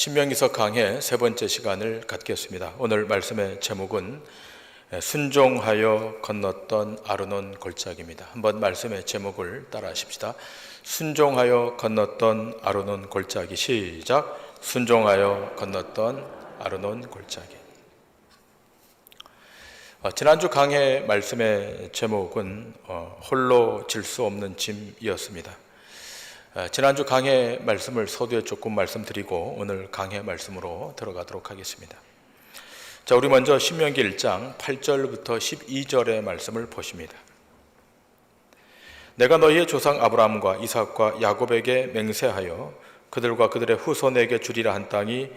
신명기서 강해 세 번째 시간을 갖겠습니다. 오늘 말씀의 제목은 순종하여 건넜던 아르논 골짜기입니다. 한번 말씀의 제목을 따라 하십시다. 순종하여 건넜던 아르논 골짜기. 시작. 순종하여 건넜던 아르논 골짜기. 지난주 강해 말씀의 제목은 홀로 질 수 없는 짐이었습니다. 지난주 강해 말씀을 서두에 조금 말씀드리고 오늘 강해 말씀으로 들어가도록 하겠습니다. 자, 우리 먼저 신명기 1장 8절부터 12절의 말씀을 보십니다. 내가 너희의 조상 아브라함과 이삭과 야곱에게 맹세하여 그들과 그들의 후손에게 주리라 한 땅이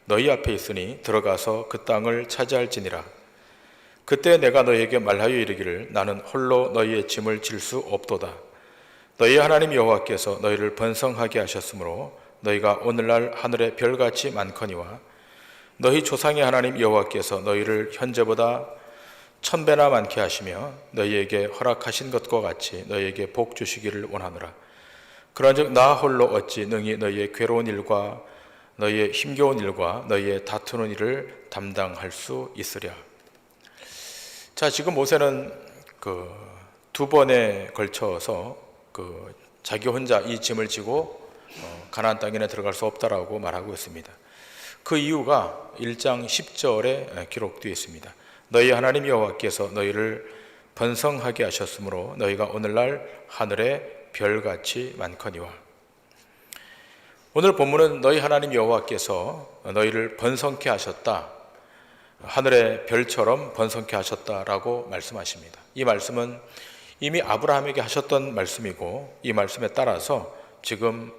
너희 앞에 있으니 들어가서 그 땅을 차지할지니라. 그때 내가 너희에게 말하여 이르기를 나는 홀로 너희의 짐을 질 수 없도다. 너희 하나님 여호와께서 너희를 번성하게 하셨으므로 너희가 오늘날 하늘의 별같이 많거니와 너희 조상의 하나님 여호와께서 너희를 현재보다 1000배나 많게 하시며 너희에게 허락하신 것과 같이 너희에게 복 주시기를 원하노라. 그런즉 나 홀로 어찌 능히 너희의 괴로운 일과 너희의 힘겨운 일과 너희의 다투는 일을 담당할 수 있으랴. 자, 지금 모세는 두 번에 걸쳐서 자기 혼자 이 짐을 지고 가나안 땅에는 들어갈 수 없다라고 말하고 있습니다. 그 이유가 1장 10절에 기록되어 있습니다. 너희 하나님 여호와께서 너희를 번성하게 하셨으므로 너희가 오늘날 하늘의 별같이 많거니와. 오늘 본문은 너희 하나님 여호와께서 너희를 번성케 하셨다, 하늘의 별처럼 번성케 하셨다라고 말씀하십니다. 이 말씀은 이미 아브라함에게 하셨던 말씀이고 이 말씀에 따라서 지금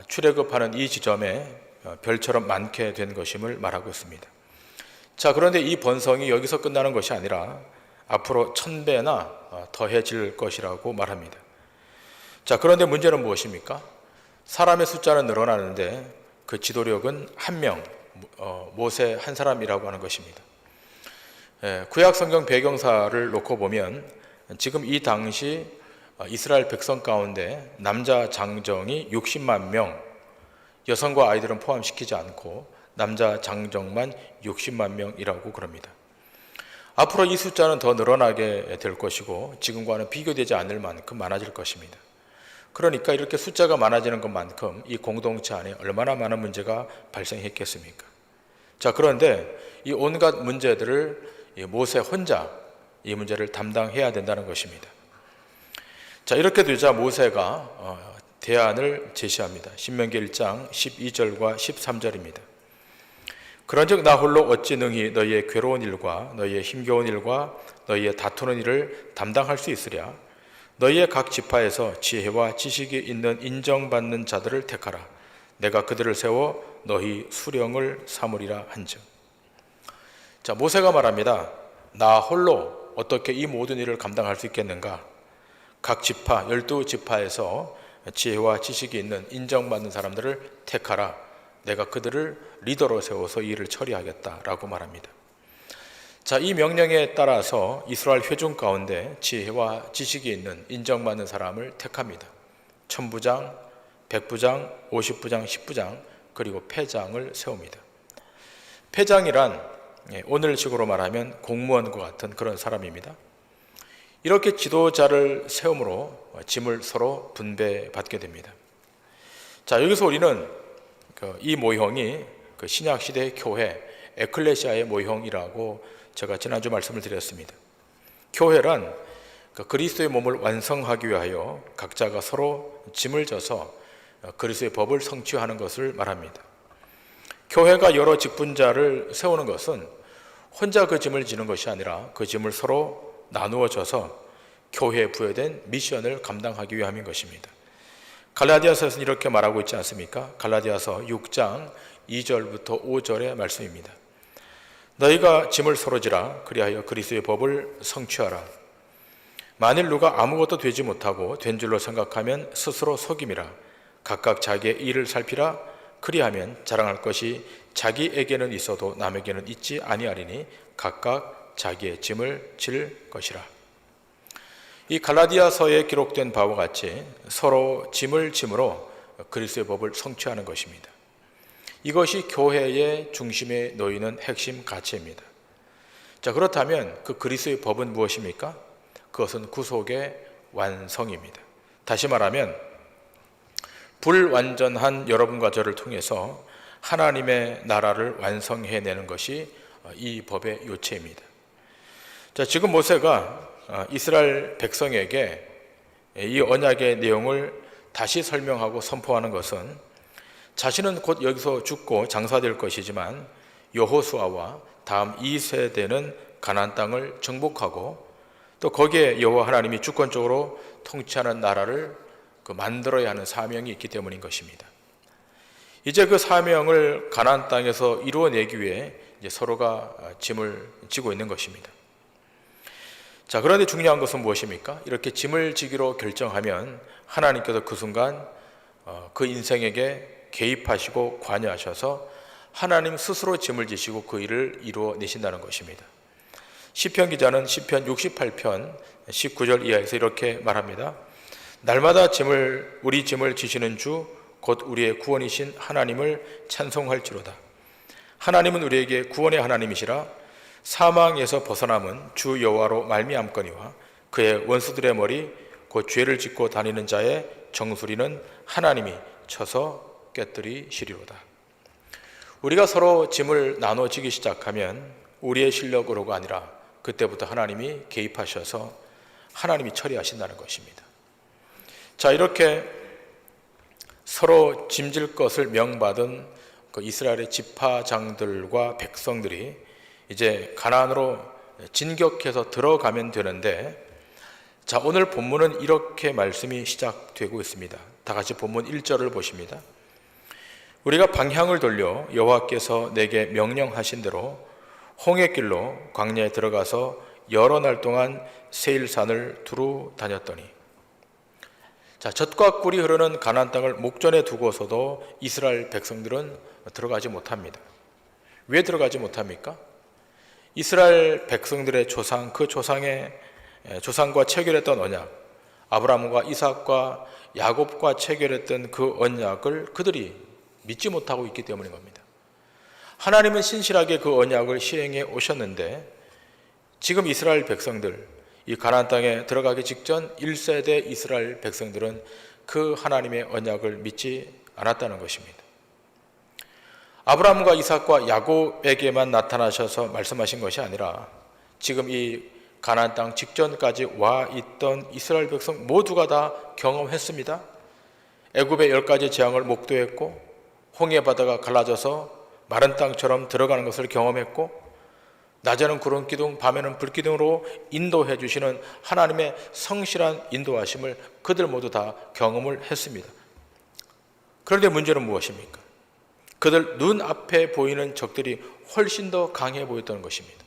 출애굽하는 이 지점에 별처럼 많게 된 것임을 말하고 있습니다. 자, 그런데 이 번성이 여기서 끝나는 것이 아니라 앞으로 1000배나 더해질 것이라고 말합니다. 자, 그런데 문제는 무엇입니까? 사람의 숫자는 늘어나는데 그 지도력은 한 명, 모세 한 사람이라고 하는 것입니다. 구약 성경 배경사를 놓고 보면 지금 이 당시 이스라엘 백성 가운데 남자 장정이 60만 명, 여성과 아이들은 포함시키지 않고 남자 장정만 60만 명이라고 그럽니다. 앞으로 이 숫자는 더 늘어나게 될 것이고 지금과는 비교되지 않을 만큼 많아질 것입니다. 그러니까 이렇게 숫자가 많아지는 것만큼 이 공동체 안에 얼마나 많은 문제가 발생했겠습니까? 자, 그런데 이 온갖 문제들을 모세 혼자 이 문제를 담당해야 된다는 것입니다. 자, 이렇게 되자 모세가 대안을 제시합니다. 신명기 1장 12절과 13절입니다. 그런즉 나 홀로 어찌 능히 너희의 괴로운 일과 너희의 힘겨운 일과 너희의 다투는 일을 담당할 수 있으랴. 너희의 각 지파에서 지혜와 지식이 있는 인정받는 자들을 택하라. 내가 그들을 세워 너희 수령을 삼으리라 한즉. 자, 모세가 말합니다. 나 홀로 어떻게 이 모든 일을 감당할 수 있겠는가? 각 지파, 12지파에서 지혜와 지식이 있는 인정받는 사람들을 택하라. 내가 그들을 리더로 세워서 이 일을 처리하겠다라고 말합니다. 자, 이 명령에 따라서 이스라엘 회중 가운데 지혜와 지식이 있는 인정받는 사람을 택합니다. 천부장, 백부장, 50부장, 10부장, 그리고 패장을 세웁니다. 패장이란 오늘식으로 말하면 공무원과 같은 그런 사람입니다. 이렇게 지도자를 세움으로 짐을 서로 분배받게 됩니다. 자, 여기서 우리는 이 모형이 신약시대의 교회, 에클레시아의 모형이라고 제가 지난주 말씀을 드렸습니다. 교회란 그리스도의 몸을 완성하기 위하여 각자가 서로 짐을 져서 그리스도의 법을 성취하는 것을 말합니다. 교회가 여러 직분자를 세우는 것은 혼자 그 짐을 지는 것이 아니라 그 짐을 서로 나누어 져서 교회에 부여된 미션을 감당하기 위함인 것입니다. 갈라디아서에서는 이렇게 말하고 있지 않습니까? 갈라디아서 6장 2절부터 5절의 말씀입니다. 너희가 짐을 서로 지라 그리하여 그리스도의 법을 성취하라. 만일 누가 아무것도 되지 못하고 된 줄로 생각하면 스스로 속임이라. 각각 자기의 일을 살피라. 그리하면 자랑할 것이 자기에게는 있어도 남에게는 있지 아니하리니 각각 자기의 짐을 질 것이라. 이 갈라디아서에 기록된 바와 같이 서로 짐을 짐으로 그리스도의 법을 성취하는 것입니다. 이것이 교회의 중심에 놓이는 핵심 가치입니다. 자, 그렇다면 그 그리스도의 법은 무엇입니까? 그것은 구속의 완성입니다. 다시 말하면 불완전한 여러분과 저를 통해서 하나님의 나라를 완성해내는 것이 이 법의 요체입니다. 자, 지금 모세가 이스라엘 백성에게 이 언약의 내용을 다시 설명하고 선포하는 것은 자신은 곧 여기서 죽고 장사될 것이지만 여호수아와 다음 2세대는 가나안 땅을 정복하고 또 거기에 여호와 하나님이 주권적으로 통치하는 나라를 만들어야 하는 사명이 있기 때문인 것입니다. 이제 그 사명을 가나안 땅에서 이루어내기 위해 이제 서로가 짐을 지고 있는 것입니다. 자, 그런데 중요한 것은 무엇입니까? 이렇게 짐을 지기로 결정하면 하나님께서 그 순간 그 인생에게 개입하시고 관여하셔서 하나님 스스로 짐을 지시고 그 일을 이루어내신다는 것입니다. 시편 기자는 시편 68편 19절 이하에서 이렇게 말합니다. 날마다 우리 짐을 지시는 주 곧 우리의 구원이신 하나님을 찬송할지로다. 하나님은 우리에게 구원의 하나님이시라. 사망에서 벗어남은 주 여호와로 말미암거니와 그의 원수들의 머리 곧 죄를 짓고 다니는 자의 정수리는 하나님이 쳐서 깨뜨리시리로다. 우리가 서로 짐을 나눠지기 시작하면 우리의 실력으로가 아니라 그때부터 하나님이 개입하셔서 하나님이 처리하신다는 것입니다. 자, 이렇게 서로 짐질 것을 명받은 그 이스라엘의 지파장들과 백성들이 이제 가나안으로 진격해서 들어가면 되는데, 자, 오늘 본문은 이렇게 말씀이 시작되고 있습니다. 다 같이 본문 1절을 보십니다. 우리가 방향을 돌려 여호와께서 내게 명령하신 대로 홍해길로 광야에 들어가서 여러 날 동안 세일산을 두루 다녔더니, 자, 젖과 꿀이 흐르는 가나안 땅을 목전에 두고서도 이스라엘 백성들은 들어가지 못합니다. 왜 들어가지 못합니까? 이스라엘 백성들의 조상, 그 조상과 체결했던 언약, 아브라함과 이삭과 야곱과 체결했던 그 언약을 그들이 믿지 못하고 있기 때문인 겁니다. 하나님은 신실하게 그 언약을 시행해 오셨는데 지금 이스라엘 백성들, 이 가나안 땅에 들어가기 직전 1세대 이스라엘 백성들은 그 하나님의 언약을 믿지 않았다는 것입니다. 아브라함과 이삭과 야곱에게만 나타나셔서 말씀하신 것이 아니라 지금 이 가나안 땅 직전까지 와 있던 이스라엘 백성 모두가 다 경험했습니다. 애굽의 10가지 재앙을 목도했고 홍해 바다가 갈라져서 마른 땅처럼 들어가는 것을 경험했고 낮에는 구름 기둥, 밤에는 불 기둥으로 인도해 주시는 하나님의 성실한 인도하심을 그들 모두 다 경험을 했습니다. 그런데 문제는 무엇입니까? 그들 눈앞에 보이는 적들이 훨씬 더 강해 보였던 것입니다.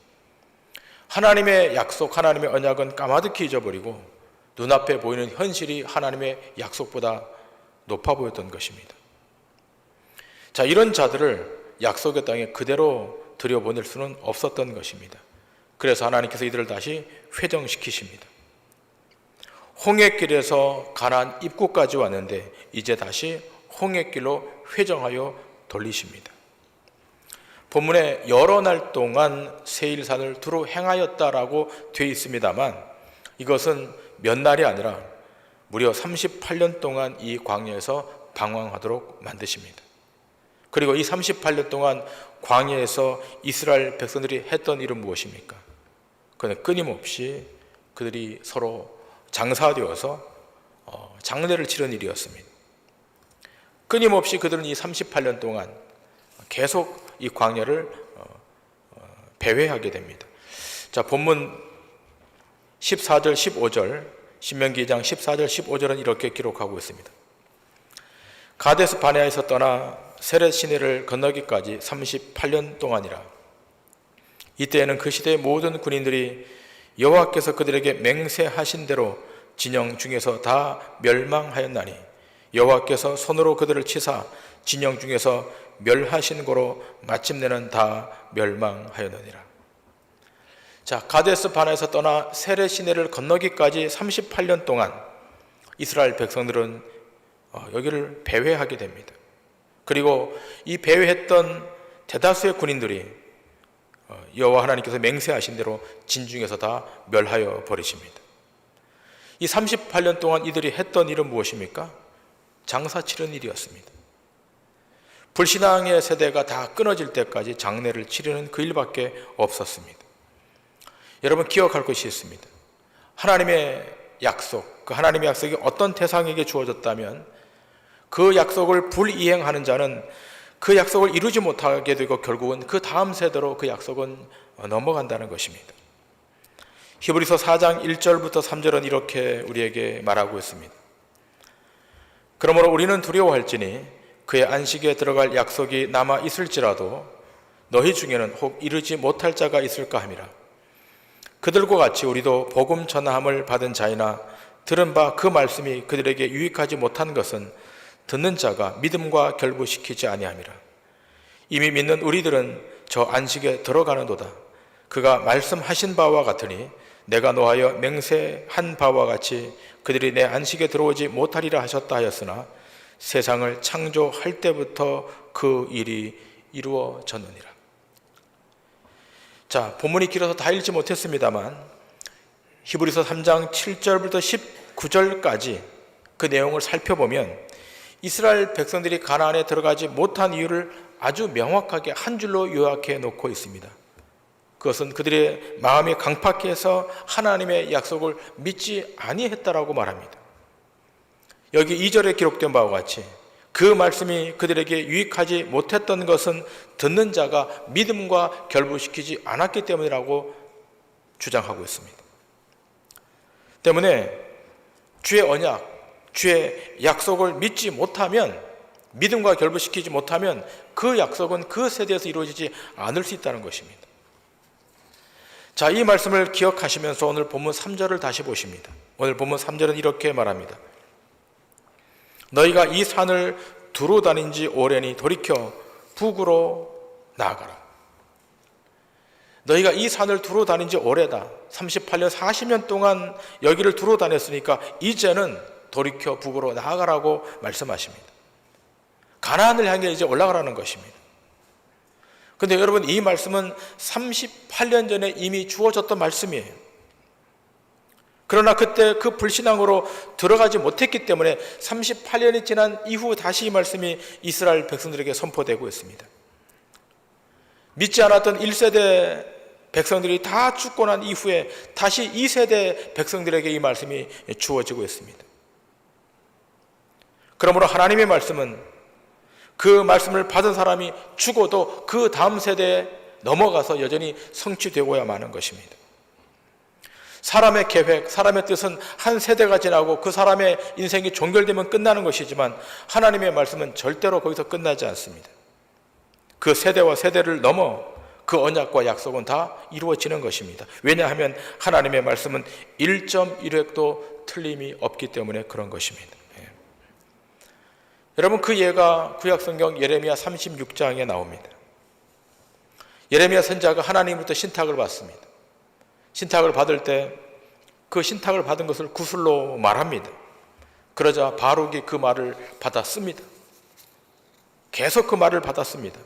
하나님의 약속, 하나님의 언약은 까마득히 잊어버리고 눈앞에 보이는 현실이 하나님의 약속보다 높아 보였던 것입니다. 자, 이런 자들을 약속의 땅에 그대로 들여보낼 수는 없었던 것입니다. 그래서 하나님께서 이들을 다시 회정시키십니다. 홍해길에서 가나안 입구까지 왔는데 이제 다시 홍해길로 회정하여 돌리십니다. 본문에 여러 날 동안 세일산을 두루 행하였다라고 되어 있습니다만 이것은 몇 날이 아니라 무려 38년 동안 이 광야에서 방황하도록 만드십니다. 그리고 이 38년 동안 광야에서 이스라엘 백성들이 했던 일은 무엇입니까? 그는 끊임없이 그들이 서로 장사되어서 장례를 치른 일이었습니다. 끊임없이 그들은 이 38년 동안 계속 이 광야를 배회하게 됩니다. 자, 본문 14절 15절 신명기 2장 14절 15절은 이렇게 기록하고 있습니다. 가데스 바네아에서 떠나 세렛 시내를 건너기까지 38년 동안이라. 이때에는 그 시대의 모든 군인들이 여호와께서 그들에게 맹세하신 대로 진영 중에서 다 멸망하였나니 여호와께서 손으로 그들을 치사 진영 중에서 멸하신 거로 마침내는 다 멸망하였느니라. 자, 가데스 바네아에서 떠나 세렛 시내를 건너기까지 38년 동안 이스라엘 백성들은 여기를 배회하게 됩니다. 그리고 이 배회했던 대다수의 군인들이 여호와 하나님께서 맹세하신 대로 진중에서 다 멸하여 버리십니다. 이 38년 동안 이들이 했던 일은 무엇입니까? 장사 치른 일이었습니다. 불신앙의 세대가 다 끊어질 때까지 장례를 치르는 그 일밖에 없었습니다. 여러분 기억할 것이 있습니다. 하나님의 약속, 그 하나님의 약속이 어떤 대상에게 주어졌다면 그 약속을 불이행하는 자는 그 약속을 이루지 못하게 되고 결국은 그 다음 세대로 그 약속은 넘어간다는 것입니다. 히브리서 4장 1절부터 3절은 이렇게 우리에게 말하고 있습니다. 그러므로 우리는 두려워할지니 그의 안식에 들어갈 약속이 남아 있을지라도 너희 중에는 혹 이르지 못할 자가 있을까 함이라. 그들과 같이 우리도 복음 전함을 받은 자이나 들은 바 그 말씀이 그들에게 유익하지 못한 것은 듣는 자가 믿음과 결부시키지 아니함이라. 이미 믿는 우리들은 저 안식에 들어가는도다. 그가 말씀하신 바와 같으니 내가 노하여 맹세한 바와 같이 그들이 내 안식에 들어오지 못하리라 하셨다 하였으나 세상을 창조할 때부터 그 일이 이루어졌느니라. 자, 본문이 길어서 다 읽지 못했습니다만 히브리서 3장 7절부터 19절까지 그 내용을 살펴보면 이스라엘 백성들이 가나안에 들어가지 못한 이유를 아주 명확하게 한 줄로 요약해 놓고 있습니다. 그것은 그들의 마음이 강팍해서 하나님의 약속을 믿지 아니했다라고 말합니다. 여기 2절에 기록된 바와 같이 그 말씀이 그들에게 유익하지 못했던 것은 듣는 자가 믿음과 결부시키지 않았기 때문이라고 주장하고 있습니다. 때문에 주의 언약, 주의 약속을 믿지 못하면, 믿음과 결부시키지 못하면 그 약속은 그 세대에서 이루어지지 않을 수 있다는 것입니다. 자, 이 말씀을 기억하시면서 오늘 본문 3절을 다시 보십니다. 오늘 본문 3절은 이렇게 말합니다. 너희가 이 산을 두루 다닌 지 오래니 돌이켜 북으로 나아가라. 너희가 이 산을 두루 다닌 지 오래다. 38년, 40년 동안 여기를 두루 다녔으니까 이제는 돌이켜 북으로 나아가라고 말씀하십니다. 가나안을 향해 이제 올라가라는 것입니다. 근데 여러분, 이 말씀은 38년 전에 이미 주어졌던 말씀이에요. 그러나 그때 그 불신앙으로 들어가지 못했기 때문에 38년이 지난 이후 다시 이 말씀이 이스라엘 백성들에게 선포되고 있습니다. 믿지 않았던 1세대 백성들이 다 죽고 난 이후에 다시 2세대 백성들에게 이 말씀이 주어지고 있습니다. 그러므로 하나님의 말씀은 그 말씀을 받은 사람이 죽어도 그 다음 세대에 넘어가서 여전히 성취되고야 마는 것입니다. 사람의 계획, 사람의 뜻은 한 세대가 지나고 그 사람의 인생이 종결되면 끝나는 것이지만 하나님의 말씀은 절대로 거기서 끝나지 않습니다. 그 세대와 세대를 넘어 그 언약과 약속은 다 이루어지는 것입니다. 왜냐하면 하나님의 말씀은 1.1획도 틀림이 없기 때문에 그런 것입니다. 여러분, 그 예가 구약성경 예레미야 36장에 나옵니다. 예레미야 선지자가 하나님부터 신탁을 받습니다. 신탁을 받을 때 그 신탁을 받은 것을 구슬로 말합니다. 그러자 바룩이 그 말을 받았습니다. 계속 그 말을 받았습니다.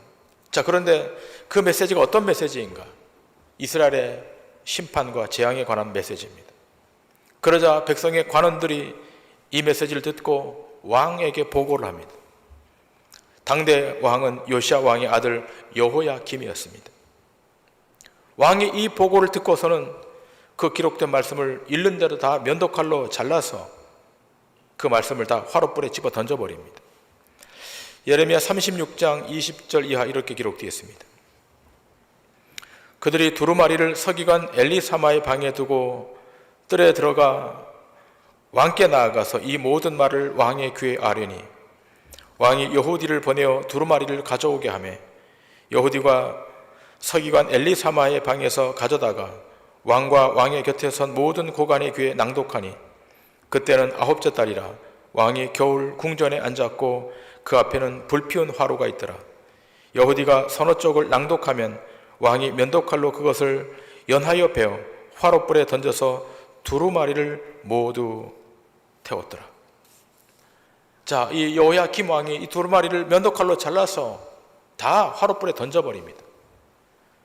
자, 그런데 그 메시지가 어떤 메시지인가? 이스라엘의 심판과 재앙에 관한 메시지입니다. 그러자 백성의 관원들이 이 메시지를 듣고 왕에게 보고를 합니다. 당대 왕은 요시야 왕의 아들 여호야김이었습니다. 왕이 이 보고를 듣고서는 그 기록된 말씀을 읽는 대로 다 면도칼로 잘라서 그 말씀을 다 화롯불에 집어 던져버립니다. 예레미야 36장 20절 이하 이렇게 기록되어 있습니다. 그들이 두루마리를 서기관 엘리사마의 방에 두고 뜰에 들어가 왕께 나아가서 이 모든 말을 왕의 귀에 아뢰니 왕이 여호디를 보내어 두루마리를 가져오게 하며 여호디가 서기관 엘리사마의 방에서 가져다가 왕과 왕의 곁에 선 모든 고관의 귀에 낭독하니 그때는 9째 달이라. 왕이 겨울 궁전에 앉았고 그 앞에는 불피운 화로가 있더라. 여호디가 서너 쪽을 낭독하면 왕이 면도칼로 그것을 연하여 베어 화롯불에 던져서 두루마리를 모두 태웠더라. 자, 이 여호야김 왕이 이 두루마리를 면도칼로 잘라서 다 화롯불에 던져버립니다.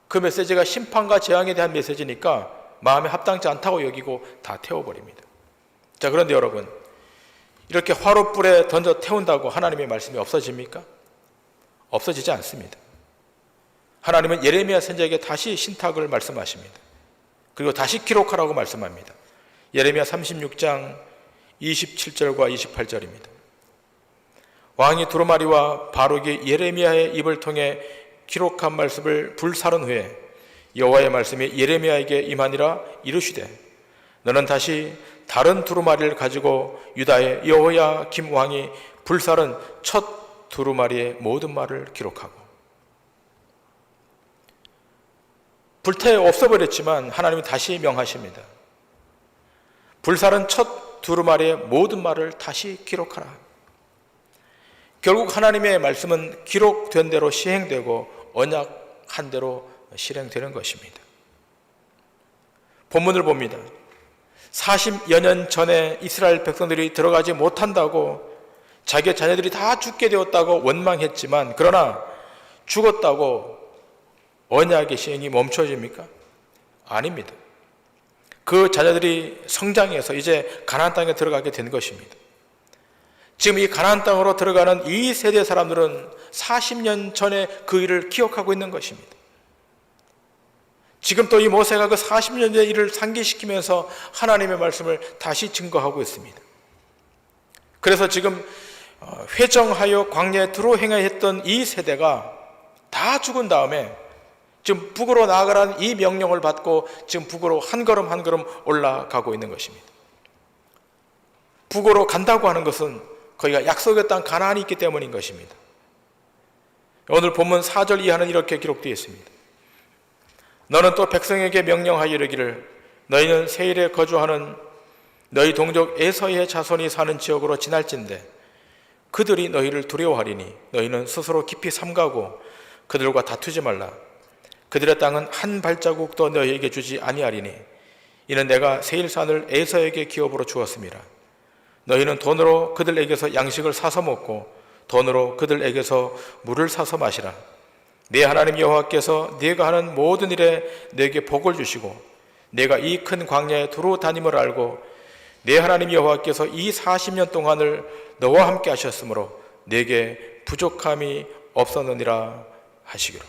그 메시지가 심판과 재앙에 대한 메시지니까 마음에 합당치 않다고 여기고 다 태워버립니다. 자, 그런데 여러분, 이렇게 화롯불에 던져 태운다고 하나님의 말씀이 없어집니까? 없어지지 않습니다. 하나님은 예레미야 선지자에게 다시 신탁을 말씀하십니다. 그리고 다시 기록하라고 말씀합니다. 예레미야 36장 27절과 28절입니다. 왕이 두루마리와 바룩이 예레미야의 입을 통해 기록한 말씀을 불사른 후에 여호와의 말씀이 예레미야에게 임하니라 이르시되 너는 다시 다른 두루마리를 가지고 유다의 여호야김 왕이 불사른 첫 두루마리의 모든 말을 기록하고. 불태워 없어버렸지만 하나님이 다시 명하십니다. 불사른 첫 두루마리의 모든 말을 다시 기록하라. 결국 하나님의 말씀은 기록된 대로 시행되고 언약한 대로 실행되는 것입니다. 본문을 봅니다. 40여 년 전에 이스라엘 백성들이 들어가지 못한다고 자기의 자녀들이 다 죽게 되었다고 원망했지만, 그러나 죽었다고 언약의 시행이 멈춰집니까? 아닙니다. 그 자녀들이 성장해서 이제 가나안 땅에 들어가게 된 것입니다. 지금 이 가나안 땅으로 들어가는 이 세대 사람들은 40년 전에 그 일을 기억하고 있는 것입니다. 지금 또 이 모세가 그 40년 전의 일을 상기시키면서 하나님의 말씀을 다시 증거하고 있습니다. 그래서 지금 회정하여 광야에 들어 행하여 했던 이 세대가 다 죽은 다음에 지금 북으로 나아가라는 이 명령을 받고 지금 북으로 한 걸음 한 걸음 올라가고 있는 것입니다. 북으로 간다고 하는 것은 거기가 약속의 땅 가나안이 있기 때문인 것입니다. 오늘 본문 4절 이하는 이렇게 기록되어 있습니다. 너는 또 백성에게 명령하여 이르기를 너희는 세일에 거주하는 너희 동족 에서의 자손이 사는 지역으로 지날진대 그들이 너희를 두려워하리니 너희는 스스로 깊이 삼가고 그들과 다투지 말라. 그들의 땅은 한 발자국도 너희에게 주지 아니하리니 이는 내가 세일산을 에서에게 기업으로 주었음이라. 너희는 돈으로 그들에게서 양식을 사서 먹고 돈으로 그들에게서 물을 사서 마시라. 네 하나님 여호와께서 네가 하는 모든 일에 네게 복을 주시고 네가 이 큰 광야에 두루 다님을 알고 네 하나님 여호와께서 이 40년 동안을 너와 함께 하셨으므로 네게 부족함이 없었느니라 하시기로.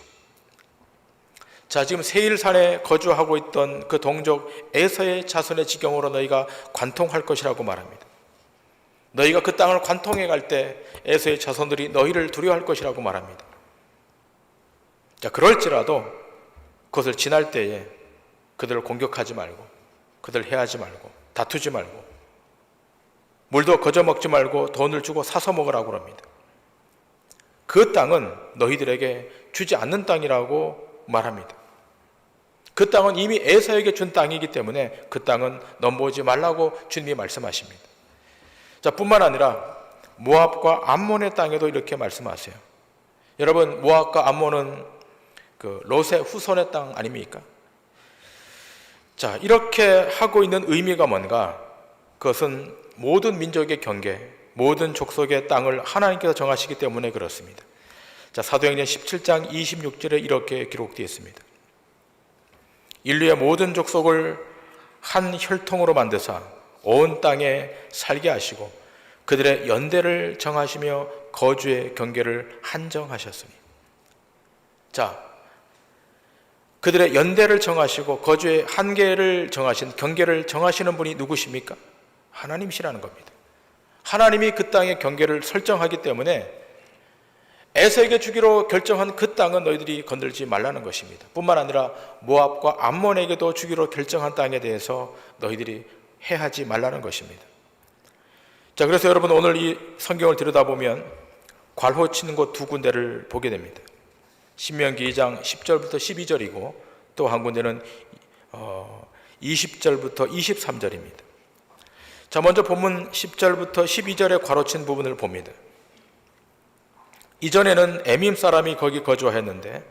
자, 지금 세일산에 거주하고 있던 그 동족 에서의 자손의 지경으로 너희가 관통할 것이라고 말합니다. 너희가 그 땅을 관통해 갈 때 에서의 자손들이 너희를 두려워할 것이라고 말합니다. 자, 그럴지라도 그것을 지날 때에 그들을 공격하지 말고 그들을 해하지 말고 다투지 말고 물도 거저 먹지 말고 돈을 주고 사서 먹으라고 합니다. 그 땅은 너희들에게 주지 않는 땅이라고 말합니다. 그 땅은 이미 에서에게 준 땅이기 때문에 그 땅은 넘보지 말라고 주님이 말씀하십니다. 자, 뿐만 아니라 모압과 암몬의 땅에도 이렇게 말씀하세요. 여러분, 모압과 암몬은 그 롯의 후손의 땅 아닙니까? 자, 이렇게 하고 있는 의미가 뭔가? 그것은 모든 민족의 경계, 모든 족속의 땅을 하나님께서 정하시기 때문에 그렇습니다. 자, 사도행전 17장 26절에 이렇게 기록되어 있습니다. 인류의 모든 족속을 한 혈통으로 만드사 온 땅에 살게 하시고 그들의 연대를 정하시며 거주의 경계를 한정하셨으니. 자, 그들의 연대를 정하시고 거주의 한계를 정하신, 경계를 정하시는 분이 누구십니까? 하나님이시라는 겁니다. 하나님이 그 땅의 경계를 설정하기 때문에 에서에게 주기로 결정한 그 땅은 너희들이 건들지 말라는 것입니다. 뿐만 아니라 모압과 암몬에게도 주기로 결정한 땅에 대해서 너희들이 해하지 말라는 것입니다. 자, 그래서 여러분 오늘 이 성경을 들여다보면 괄호 치는 곳 두 군데를 보게 됩니다. 신명기 2장 10절부터 12절이고 또 한 군데는 20절부터 23절입니다. 자, 먼저 본문 10절부터 12절에 괄호친 부분을 봅니다. 이전에는 에밈 사람이 거기 거주하였는데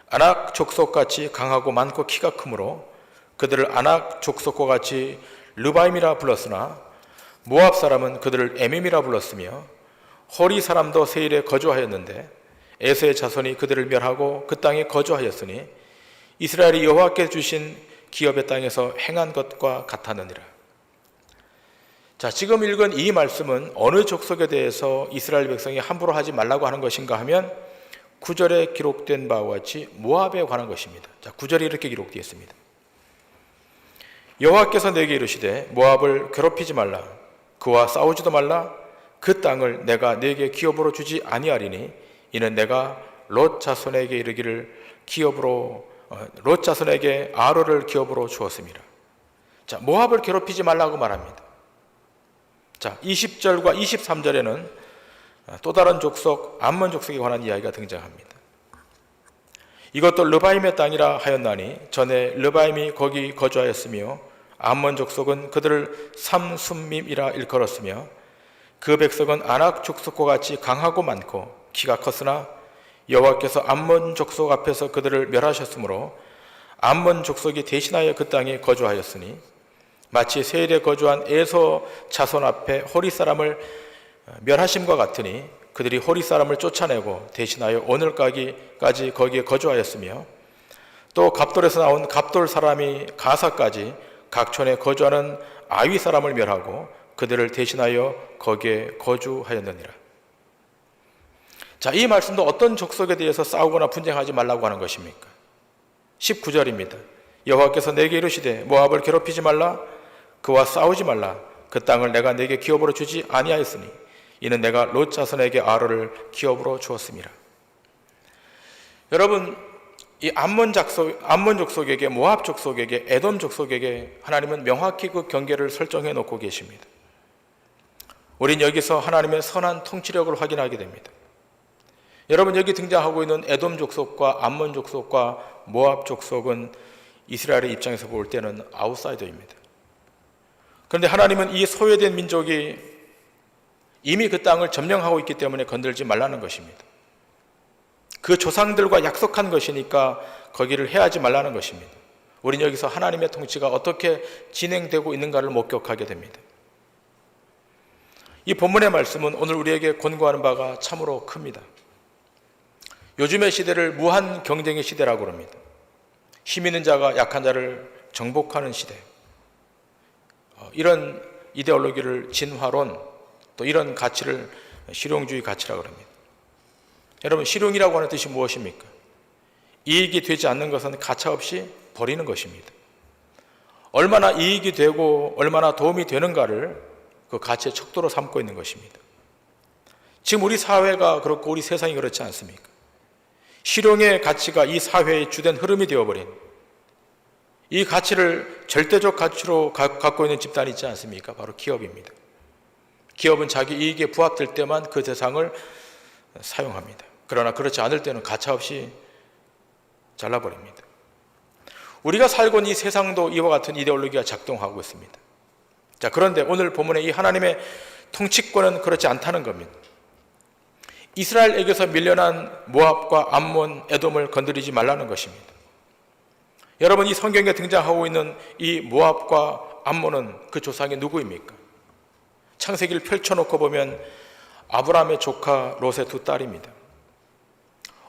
아낙 족속같이 강하고 많고 키가 크므로 그들을 아낙 족속과 같이 르바임이라 불렀으나 모압 사람은 그들을 에밈이라 불렀으며 호리 사람도 세일에 거주하였는데 에서의 자손이 그들을 멸하고 그 땅에 거주하였으니 이스라엘이 여호와께 주신 기업의 땅에서 행한 것과 같았느니라. 자, 지금 읽은 이 말씀은 어느 족속에 대해서 이스라엘 백성이 함부로 하지 말라고 하는 것인가 하면 9절에 기록된 바와 같이 모압에 관한 것입니다. 자, 9절에 이렇게 기록되어 있습니다. 여호와께서 내게 이르시되 모압을 괴롭히지 말라. 그와 싸우지도 말라. 그 땅을 내가 네게 기업으로 주지 아니하리니 이는 내가 롯 자손에게 이르기를 기업으로 롯 자손에게 아로를 기업으로 주었습니다. 자, 모압을 괴롭히지 말라고 말합니다. 자, 20절과 23절에는 또 다른 족속 암몬 족속에 관한 이야기가 등장합니다. 이것도 르바임의 땅이라 하였나니 전에 르바임이 거기 거주하였으며 암몬 족속은 그들을 삼순밈이라 일컬었으며 그 백성은 아낙 족속과 같이 강하고 많고 키가 컸으나 여호와께서 암몬 족속 앞에서 그들을 멸하셨으므로 암몬 족속이 대신하여 그 땅에 거주하였으니 마치 세일에 거주한 에서 자손 앞에 호리 사람을 멸하심과 같으니 그들이 호리 사람을 쫓아내고 대신하여 오늘까지 거기에 거주하였으며 또 갑돌에서 나온 갑돌 사람이 가사까지 각촌에 거주하는 아위 사람을 멸하고 그들을 대신하여 거기에 거주하였느니라. 자, 이 말씀도 어떤 족속에 대해서 싸우거나 분쟁하지 말라고 하는 것입니까? 19절입니다. 여호와께서 내게 이르시되 모압을 괴롭히지 말라. 그와 싸우지 말라. 그 땅을 내가 내게 기업으로 주지 아니하였으니 이는 내가 롯 자손에게 아로를 기업으로 주었습니다. 여러분, 이 암몬 족속에게, 모압 족속에게, 에돔 족속에게 하나님은 명확히 그 경계를 설정해 놓고 계십니다. 우린 여기서 하나님의 선한 통치력을 확인하게 됩니다. 여러분, 여기 등장하고 있는 에돔 족속과 암몬 족속과 모압 족속은 이스라엘의 입장에서 볼 때는 아웃사이더입니다. 그런데 하나님은 이 소외된 민족이 이미 그 땅을 점령하고 있기 때문에 건들지 말라는 것입니다. 그 조상들과 약속한 것이니까 거기를 해하지 말라는 것입니다. 우린 여기서 하나님의 통치가 어떻게 진행되고 있는가를 목격하게 됩니다. 이 본문의 말씀은 오늘 우리에게 권고하는 바가 참으로 큽니다. 요즘의 시대를 무한 경쟁의 시대라고 합니다. 힘 있는 자가 약한 자를 정복하는 시대. 이런 이데올로기를 진화론, 또 이런 가치를 실용주의 가치라고 합니다. 여러분, 실용이라고 하는 뜻이 무엇입니까? 이익이 되지 않는 것은 가차없이 버리는 것입니다. 얼마나 이익이 되고 얼마나 도움이 되는가를 그 가치의 척도로 삼고 있는 것입니다. 지금 우리 사회가 그렇고 우리 세상이 그렇지 않습니까? 실용의 가치가 이 사회의 주된 흐름이 되어버린, 이 가치를 절대적 가치로 갖고 있는 집단이 있지 않습니까? 바로 기업입니다. 기업은 자기 이익에 부합될 때만 그 대상을 사용합니다. 그러나 그렇지 않을 때는 가차없이 잘라버립니다. 우리가 살고 있는 이 세상도 이와 같은 이데올로기가 작동하고 있습니다. 자, 그런데 오늘 본문의 이 하나님의 통치권은 그렇지 않다는 겁니다. 이스라엘에게서 밀려난 모압과 암몬, 에돔을 건드리지 말라는 것입니다. 여러분, 이 성경에 등장하고 있는 이 모압과 암몬은 그 조상이 누구입니까? 창세기를 펼쳐놓고 보면 아브라함의 조카 롯의 두 딸입니다.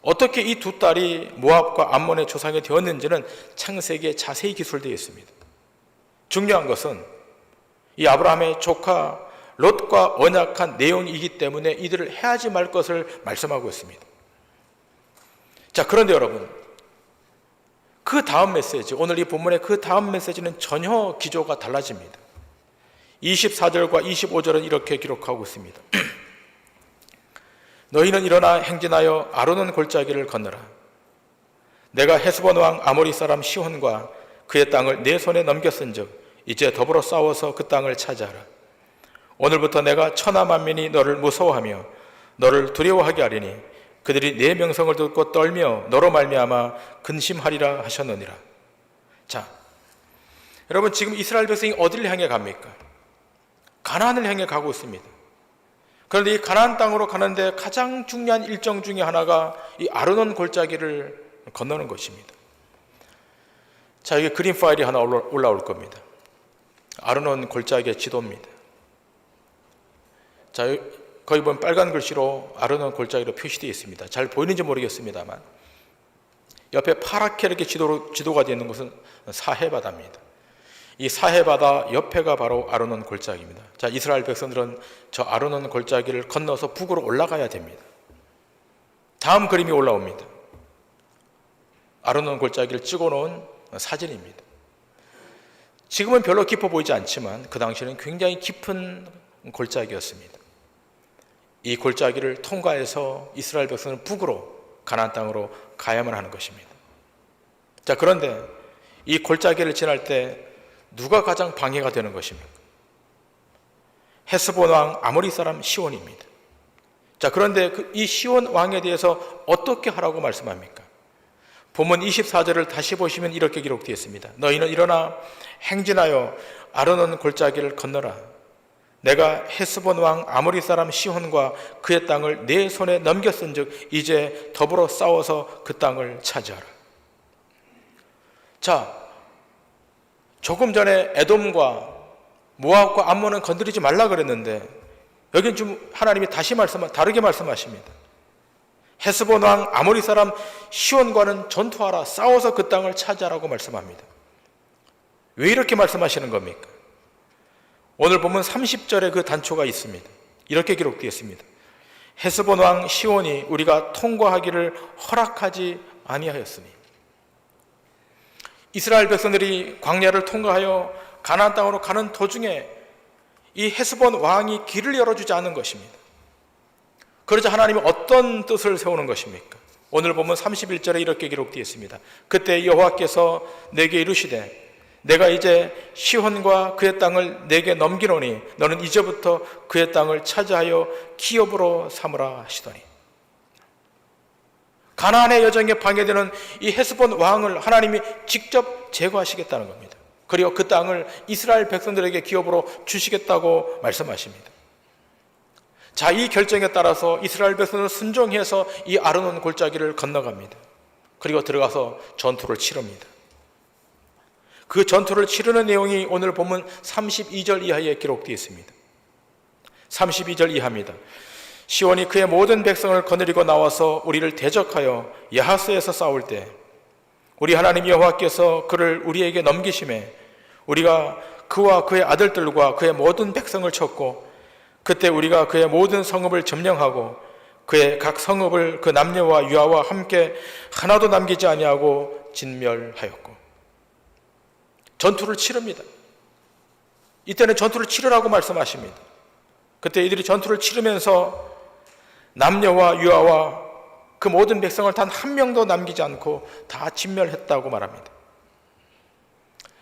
어떻게 이 두 딸이 모압과 암몬의 조상이 되었는지는 창세기에 자세히 기술되어 있습니다. 중요한 것은 이 아브라함의 조카 롯과 언약한 내용이기 때문에 이들을 해하지 말 것을 말씀하고 있습니다. 자, 그런데 여러분, 그 다음 메시지, 오늘 이 본문의 그 다음 메시지는 전혀 기조가 달라집니다. 24절과 25절은 이렇게 기록하고 있습니다. 너희는 일어나 행진하여 아로논 골짜기를 건너라. 내가 헤스본 왕 아모리 사람 시혼과 그의 땅을 내 손에 넘겼은즉 이제 더불어 싸워서 그 땅을 차지하라. 오늘부터 내가 천하 만민이 너를 무서워하며 너를 두려워하게 하리니 그들이 내 명성을 듣고 떨며 너로 말미암아 근심하리라 하셨느니라. 자, 여러분, 지금 이스라엘 백성이 어디를 향해 갑니까? 가나안을 향해 가고 있습니다. 그런데 이 가나안 땅으로 가는데 가장 중요한 일정 중에 하나가 이 아르논 골짜기를 건너는 것입니다. 자, 이게 그림 파일이 하나 올라올 겁니다. 아르논 골짜기의 지도입니다. 자, 거기 보면 빨간 글씨로 아르논 골짜기로 표시되어 있습니다. 잘 보이는지 모르겠습니다만 옆에 파랗게 이렇게 지도가 되어 있는 것은 사해바다입니다. 이 사해바다 옆에가 바로 아르논 골짜기입니다. 자, 이스라엘 백성들은 저 아르논 골짜기를 건너서 북으로 올라가야 됩니다. 다음 그림이 올라옵니다. 아르논 골짜기를 찍어놓은 사진입니다. 지금은 별로 깊어 보이지 않지만 그 당시에는 굉장히 깊은 골짜기였습니다. 이 골짜기를 통과해서 이스라엘 백성은 북으로 가나안 땅으로 가야만 하는 것입니다. 자, 그런데 이 골짜기를 지날 때 누가 가장 방해가 되는 것입니까? 헤스본 왕 아모리 사람 시온입니다. 자, 그런데 이 시온 왕에 대해서 어떻게 하라고 말씀합니까? 본문 24절을 다시 보시면 이렇게 기록되어 있습니다. 너희는 일어나 행진하여 아르논 골짜기를 건너라. 내가 헤스본 왕 아모리 사람 시혼과 그의 땅을 내 손에 넘겼은즉 이제 더불어 싸워서 그 땅을 차지하라. 자, 조금 전에 에돔과 모압과 암몬은 건드리지 말라 그랬는데 여기는 좀 하나님이 다르게 말씀하십니다. 헤스본 왕 아모리 사람 시온과는 전투하라. 싸워서 그 땅을 차지하라고 말씀합니다. 왜 이렇게 말씀하시는 겁니까? 오늘 보면 30절에 그 단초가 있습니다. 이렇게 기록되어 있습니다. 헤스본 왕 시온이 우리가 통과하기를 허락하지 아니하였으니. 이스라엘 백성들이 광야를 통과하여 가나안 땅으로 가는 도중에 이 헤스본 왕이 길을 열어주지 않은 것입니다. 그러자 하나님이 어떤 뜻을 세우는 것입니까? 오늘 보면 31절에 이렇게 기록되어 있습니다. 그때 여호와께서 내게 이르시되 내가 이제 시혼과 그의 땅을 내게 넘기노니 너는 이제부터 그의 땅을 차지하여 기업으로 삼으라 하시더니. 가나안의 여정에 방해되는 이 헤스본 왕을 하나님이 직접 제거하시겠다는 겁니다. 그리고 그 땅을 이스라엘 백성들에게 기업으로 주시겠다고 말씀하십니다. 자, 이 결정에 따라서 이스라엘 백성은 순종해서 이 아르논 골짜기를 건너갑니다. 그리고 들어가서 전투를 치릅니다. 그 전투를 치르는 내용이 오늘 본문 32절 이하에 기록되어 있습니다. 32절 이하입니다. 시온이 그의 모든 백성을 거느리고 나와서 우리를 대적하여 야하스에서 싸울 때 우리 하나님 여호와께서 그를 우리에게 넘기심에 우리가 그와 그의 아들들과 그의 모든 백성을 쳤고 그때 우리가 그의 모든 성읍을 점령하고 그의 각 성읍을 그 남녀와 유아와 함께 하나도 남기지 아니하고 진멸하였고. 전투를 치릅니다. 이때는 전투를 치르라고 말씀하십니다. 그때 이들이 전투를 치르면서 남녀와 유아와 그 모든 백성을 단 한 명도 남기지 않고 다 진멸했다고 말합니다.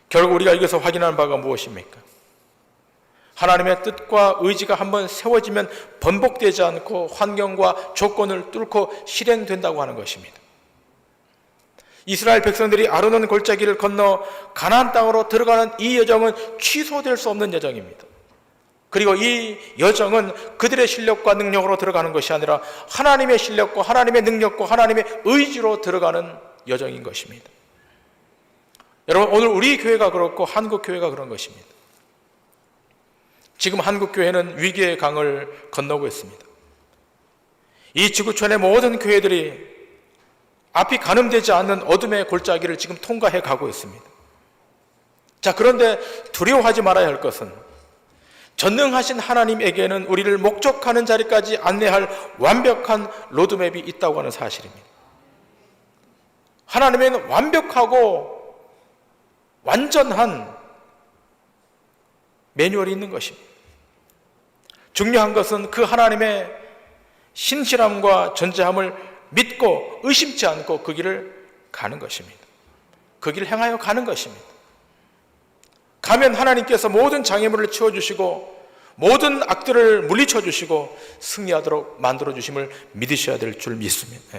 결국 우리가 여기서 확인하는 바가 무엇입니까? 하나님의 뜻과 의지가 한번 세워지면 번복되지 않고 환경과 조건을 뚫고 실행된다고 하는 것입니다. 이스라엘 백성들이 아르논 골짜기를 건너 가나안 땅으로 들어가는 이 여정은 취소될 수 없는 여정입니다. 그리고 이 여정은 그들의 실력과 능력으로 들어가는 것이 아니라 하나님의 실력과 하나님의 능력과 하나님의 의지로 들어가는 여정인 것입니다. 여러분, 오늘 우리 교회가 그렇고 한국 교회가 그런 것입니다. 지금 한국 교회는 위기의 강을 건너고 있습니다. 이 지구촌의 모든 교회들이 앞이 가늠되지 않는 어둠의 골짜기를 지금 통과해 가고 있습니다. 자, 그런데 두려워하지 말아야 할 것은 전능하신 하나님에게는 우리를 목적하는 자리까지 안내할 완벽한 로드맵이 있다고 하는 사실입니다. 하나님에게는 완벽하고 완전한 매뉴얼이 있는 것입니다. 중요한 것은 그 하나님의 신실함과 전제함을 믿고 의심치 않고 그 길을 가는 것입니다. 그 길을 행하여 가는 것입니다. 가면 하나님께서 모든 장애물을 치워주시고 모든 악들을 물리쳐주시고 승리하도록 만들어주심을 믿으셔야 될 줄 믿습니다.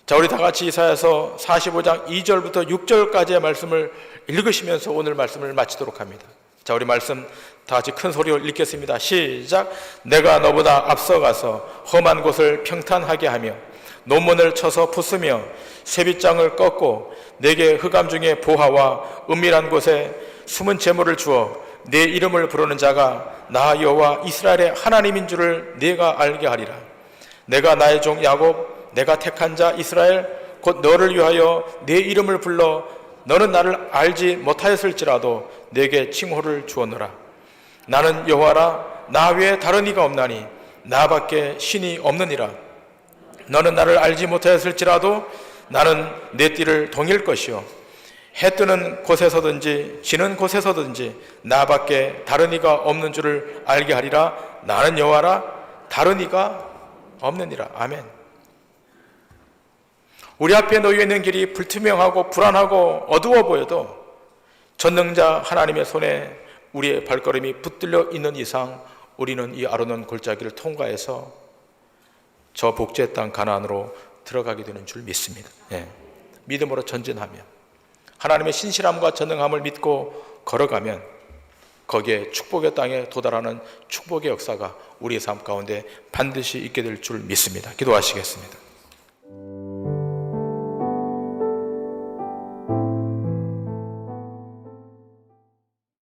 자, 우리 다 같이 이사야서 45장 2절부터 6절까지의 말씀을 읽으시면서 오늘 말씀을 마치도록 합니다. 자, 우리 말씀 다 같이 큰 소리로 읽겠습니다. 시작. 내가 너보다 앞서가서 험한 곳을 평탄하게 하며 논문을 쳐서 부수며 쇠빗장을 꺾고 내게 흑암 중에 보화와 은밀한 곳에 숨은 재물을 주어 내 이름을 부르는 자가 나 여호와 이스라엘의 하나님인 줄을 네가 알게 하리라. 내가 나의 종 야곱, 내가 택한 자 이스라엘, 곧 너를 위하여 내 이름을 불러 너는 나를 알지 못하였을지라도 내게 칭호를 주었노라. 나는 여호와라. 나 외에 다른 이가 없나니 나밖에 신이 없느니라. 너는 나를 알지 못하였을지라도 나는 내 띠를 동일 것이요 해 뜨는 곳에서든지 지는 곳에서든지 나밖에 다른 이가 없는 줄을 알게 하리라. 나는 여호와라. 다른 이가 없느니라. 아멘. 우리 앞에 놓여 있는 길이 불투명하고 불안하고 어두워 보여도 전능자 하나님의 손에 우리의 발걸음이 붙들려 있는 이상 우리는 이 아르논 골짜기를 통과해서 저 복지의 땅 가나안으로 들어가게 되는 줄 믿습니다. 믿음으로 전진하며 하나님의 신실함과 전능함을 믿고 걸어가면 거기에 축복의 땅에 도달하는 축복의 역사가 우리의 삶 가운데 반드시 있게 될 줄 믿습니다. 기도하시겠습니다.